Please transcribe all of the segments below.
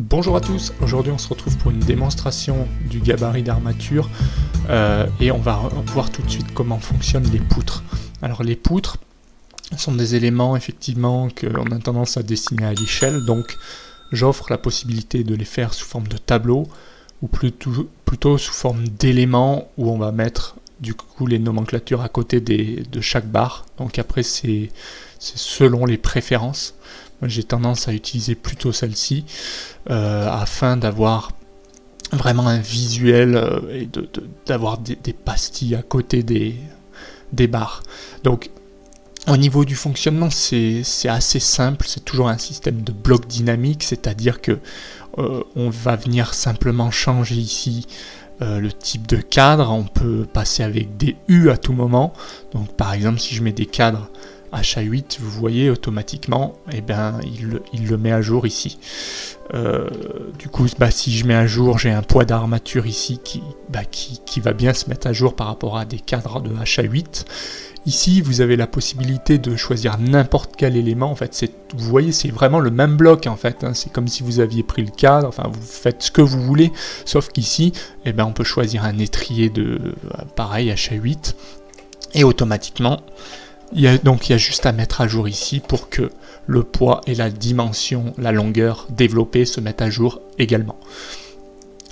Bonjour à tous, aujourd'hui on se retrouve pour une démonstration du gabarit d'armature et on va voir tout de suite comment fonctionnent les poutres. Alors les poutres sont des éléments effectivement qu'on a tendance à dessiner à l'échelle, donc j'offre la possibilité de les faire sous forme de tableau ou plutôt sous forme d'éléments où on va mettre du coup les nomenclatures à côté de chaque barre. Donc après c'est selon les préférences. Moi j'ai tendance à utiliser plutôt celle-ci afin d'avoir vraiment un visuel et d'avoir des pastilles à côté des barres. Donc au niveau du fonctionnement c'est assez simple, c'est toujours un système de bloc dynamique, c'est-à-dire que on va venir simplement changer ici le type de cadre. On peut passer avec des U à tout moment. Donc par exemple si je mets des cadres HA8, vous voyez automatiquement, eh ben, il le met à jour ici. Du coup, si je mets à jour, j'ai un poids d'armature ici qui va bien se mettre à jour par rapport à des cadres de HA8. Ici, vous avez la possibilité de choisir n'importe quel élément. En fait, vous voyez, c'est vraiment le même bloc en fait. Hein. C'est comme si vous aviez pris le cadre. Enfin, vous faites ce que vous voulez, sauf qu'ici, eh ben, on peut choisir un étrier de pareil HA8 et automatiquement. Il y a juste à mettre à jour ici pour que le poids et la dimension, la longueur développée se mettent à jour également.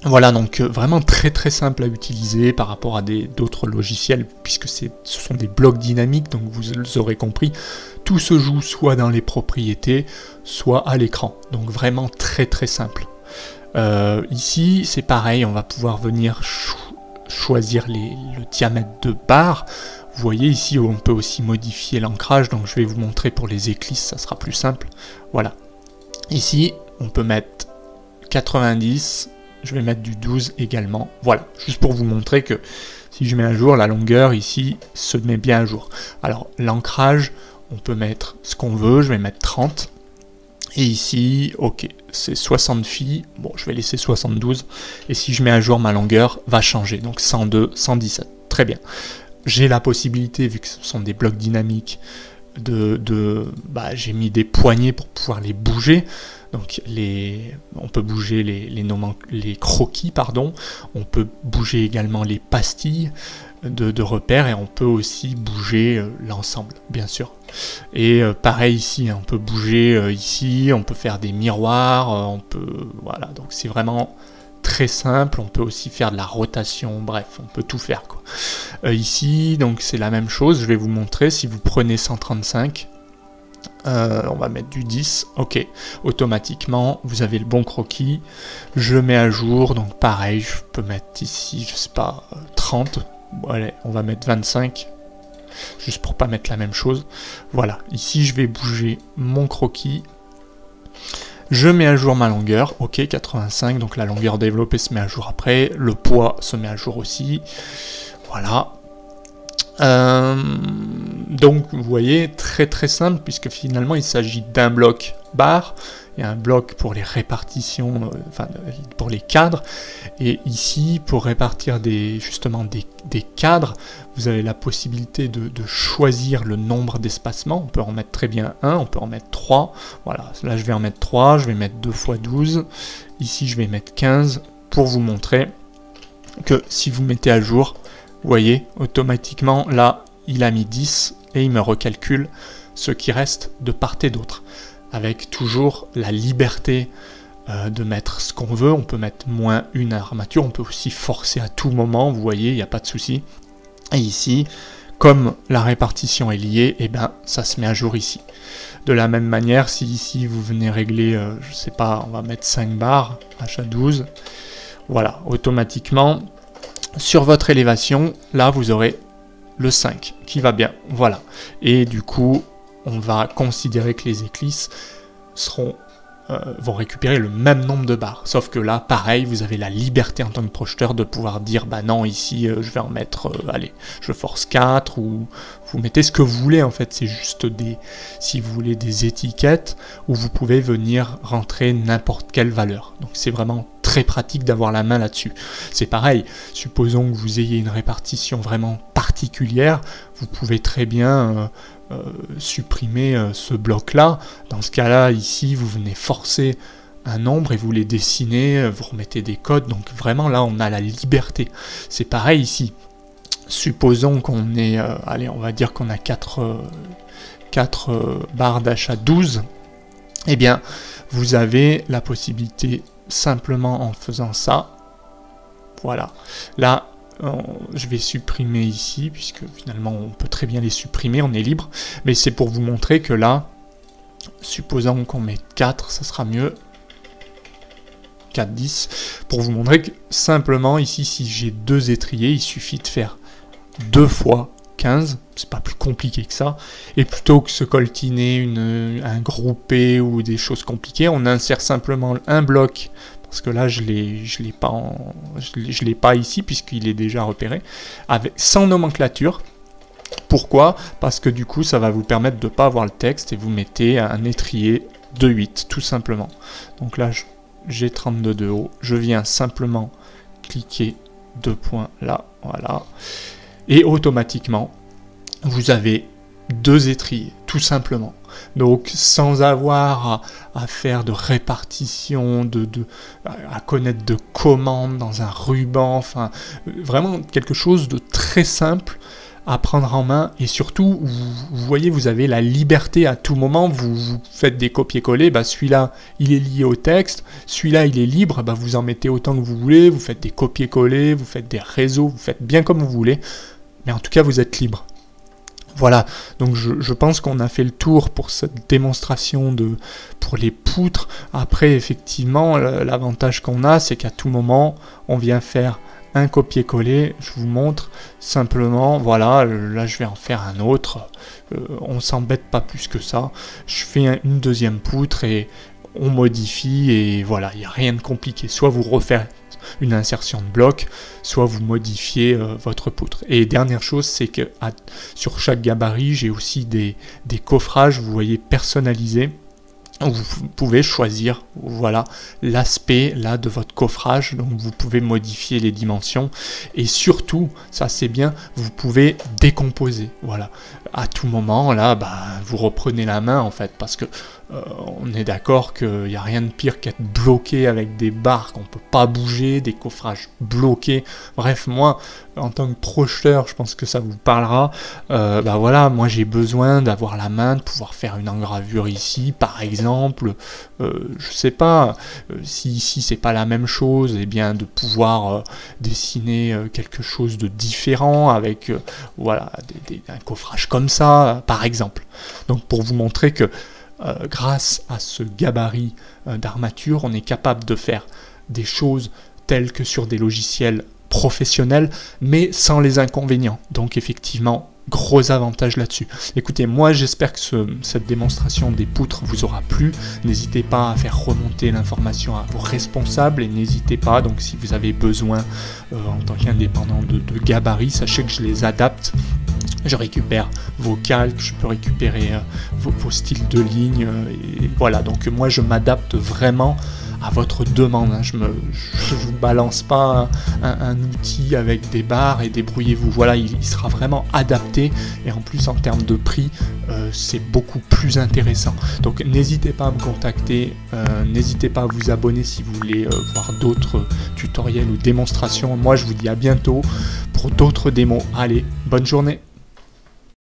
Voilà, donc vraiment très très simple à utiliser par rapport à d'autres logiciels, puisque ce sont des blocs dynamiques, donc vous aurez compris, tout se joue soit dans les propriétés, soit à l'écran. Donc vraiment très très simple. Ici, c'est pareil, on va pouvoir venir choisir le diamètre de barre. Vous voyez ici on peut aussi modifier l'ancrage, donc je vais vous montrer pour les éclisses, ça sera plus simple. Voilà. Ici, on peut mettre 90, je vais mettre du 12 également. Voilà, juste pour vous montrer que si je mets à jour, la longueur ici se met bien à jour. Alors l'ancrage, on peut mettre ce qu'on veut, je vais mettre 30. Et ici, ok, c'est 60 phi, bon je vais laisser 72. Et si je mets à jour, ma longueur va changer, donc 102, 117, très bien. J'ai la possibilité, vu que ce sont des blocs dynamiques, j'ai mis des poignées pour pouvoir les bouger. Donc on peut bouger les croquis, pardon. On peut bouger également les pastilles de repères et on peut aussi bouger l'ensemble, bien sûr. Et pareil ici, on peut bouger ici, on peut faire des miroirs, voilà. Donc c'est vraiment très simple, on peut aussi faire de la rotation, bref, on peut tout faire quoi. Ici, donc c'est la même chose, je vais vous montrer, si vous prenez 135, on va mettre du 10, ok, automatiquement, vous avez le bon croquis, je mets à jour, donc pareil, je peux mettre ici, je sais pas, 30, bon, allez, on va mettre 25, juste pour pas mettre la même chose, voilà, ici je vais bouger mon croquis, je mets à jour ma longueur, ok, 85, donc la longueur développée se met à jour après, le poids se met à jour aussi, voilà. Donc vous voyez, très très simple, puisque finalement il s'agit d'un bloc barre, et un bloc pour les répartitions, pour les cadres, et ici pour répartir justement des cadres, vous avez la possibilité de choisir le nombre d'espacements. On peut en mettre très bien 1, on peut en mettre 3, voilà, là je vais en mettre 3, je vais mettre 2 x 12, ici je vais mettre 15, pour vous montrer que si vous mettez à jour, vous voyez, automatiquement là il a mis 10 et il me recalcule ce qui reste de part et d'autre, avec toujours la liberté de mettre ce qu'on veut. On peut mettre -1 armature, on peut aussi forcer à tout moment, vous voyez, il n'y a pas de souci. Et ici, comme la répartition est liée, et ben ça se met à jour ici. De la même manière, si ici vous venez régler, je sais pas, on va mettre 5 barres, HA12, voilà, automatiquement, sur votre élévation, là vous aurez le 5 qui va bien, voilà. Et du coup, on va considérer que les éclisses vont récupérer le même nombre de barres. Sauf que là, pareil, vous avez la liberté en tant que projeteur de pouvoir dire, bah non, ici, je vais en mettre, allez, je force 4, ou vous mettez ce que vous voulez, en fait. C'est juste si vous voulez, des étiquettes, où vous pouvez venir rentrer n'importe quelle valeur. Donc c'est vraiment très pratique d'avoir la main là-dessus. C'est pareil, supposons que vous ayez une répartition vraiment particulière, vous pouvez très bien supprimer ce bloc là. Dans ce cas là, ici vous venez forcer un nombre et vous les dessinez, vous remettez des codes, donc vraiment là on a la liberté. C'est pareil ici, supposons qu'on est, allez on va dire qu'on a 4 barres d'achat 12, eh bien vous avez la possibilité simplement en faisant ça, voilà, là je vais supprimer ici, puisque finalement on peut très bien les supprimer, on est libre, mais c'est pour vous montrer que là, supposons qu'on met 4, ça sera mieux, 4, 10, pour vous montrer que simplement ici, si j'ai 2 étriers, il suffit de faire 2 fois 15, c'est pas plus compliqué que ça, et plutôt que se coltiner un groupé ou des choses compliquées, on insère simplement un bloc, parce que là je l'ai pas ici puisqu'il est déjà repéré, sans nomenclature. Pourquoi? Parce que du coup ça va vous permettre de ne pas avoir le texte et vous mettez un étrier de 8 tout simplement. Donc là j'ai 32 de haut, je viens simplement cliquer 2 points là, voilà, et automatiquement vous avez 2 étriers, tout simplement. Donc sans avoir à faire de répartition, à connaître de commandes dans un ruban, enfin vraiment quelque chose de très simple à prendre en main, et surtout vous voyez, vous avez la liberté à tout moment, vous faites des copier-coller, bah celui-là il est lié au texte, celui-là il est libre, bah vous en mettez autant que vous voulez, vous faites des copier-coller, vous faites des réseaux, vous faites bien comme vous voulez, mais en tout cas vous êtes libre. Voilà, donc je pense qu'on a fait le tour pour cette démonstration pour les poutres. Après, effectivement, l'avantage qu'on a, c'est qu'à tout moment, on vient faire un copier-coller. Je vous montre simplement, voilà, là je vais en faire un autre. On s'embête pas plus que ça. Je fais une deuxième poutre et on modifie, et voilà, il n'y a rien de compliqué. Soit vous refaites une insertion de bloc, soit vous modifiez votre poutre. Et dernière chose, c'est que sur chaque gabarit, j'ai aussi des coffrages, vous voyez, personnalisés. Vous pouvez choisir, voilà, l'aspect là de votre coffrage, donc vous pouvez modifier les dimensions, et surtout, ça c'est bien, vous pouvez décomposer, voilà, à tout moment, là, bah, vous reprenez la main en fait, parce que on est d'accord qu'il n'y a rien de pire qu'être bloqué avec des barres qu'on ne peut pas bouger, des coffrages bloqués. Bref, moi, en tant que projeteur, je pense que ça vous parlera. Bah voilà, moi j'ai besoin d'avoir la main, de pouvoir faire une engravure ici, par exemple. Je sais pas, si ici c'est pas la même chose, et bien de pouvoir dessiner quelque chose de différent avec voilà, un coffrage comme ça, par exemple. Donc pour vous montrer que grâce à ce gabarit d'armature, on est capable de faire des choses telles que sur des logiciels professionnels, mais sans les inconvénients. Donc effectivement, gros avantage là-dessus. Écoutez, moi j'espère que cette démonstration des poutres vous aura plu. N'hésitez pas à faire remonter l'information à vos responsables, et n'hésitez pas, donc si vous avez besoin en tant qu'indépendant de gabarit, sachez que je les adapte. Je récupère vos calques, je peux récupérer vos styles de ligne, et voilà, donc moi je m'adapte vraiment à votre demande, hein. Je vous balance pas un outil avec des barres et débrouillez-vous, voilà, il sera vraiment adapté, et en plus en termes de prix, c'est beaucoup plus intéressant. Donc n'hésitez pas à me contacter, n'hésitez pas à vous abonner si vous voulez voir d'autres tutoriels ou démonstrations. Moi je vous dis à bientôt pour d'autres démos. Allez, bonne journée.